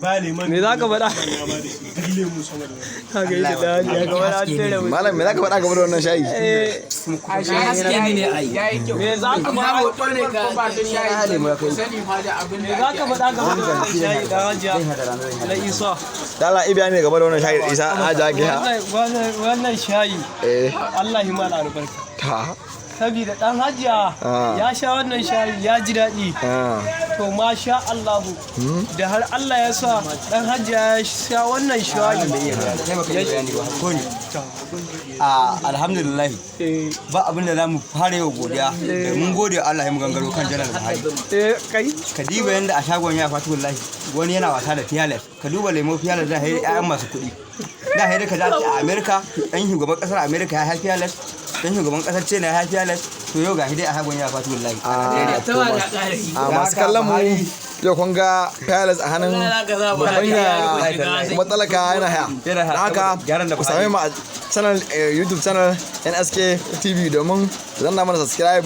me za ka faɗa? Ka ga yadda da hali ya kamar an tere mu. Malam me za ka faɗa game da wannan shayi? Me za ka faɗa? Me za ka faɗa game da wannan shayi da hajiya na Isa? Dala ibiya ne game da wannan shayi da Isa haja giya. Wannan shayi Allah ya mala albarka. Ta. Sabida dan hajiya ya sha wannan shayi ya ji daɗi. To masha Allahu da har Allah ya sa dan hajiya ya sha wannan shayi. Alhamdulillah ba abin da za mu fara yau godiya mun gode Allah ya mu gangaro kan janar Buhari. Kai Ka diba yanda a shagon ya fatu wallahi wani yana wasa da fiyalet, ka duba lemo fiyalet da hayi ƴaƴan masu kuɗi da hayi ka zaki a America ɗan shugaban ƙasar America ya hayi fiyalet, ɗan shugaban ƙasar China ya hayi fiyalet, to yau ga hidai a shagon ya fatu wallahi Masu kallon mu yau kun ga palace a hannun babban ya kuma talaka yana haya. Da haka ku same mu a channel YouTube channel NSK TV domin zanna mana subscribe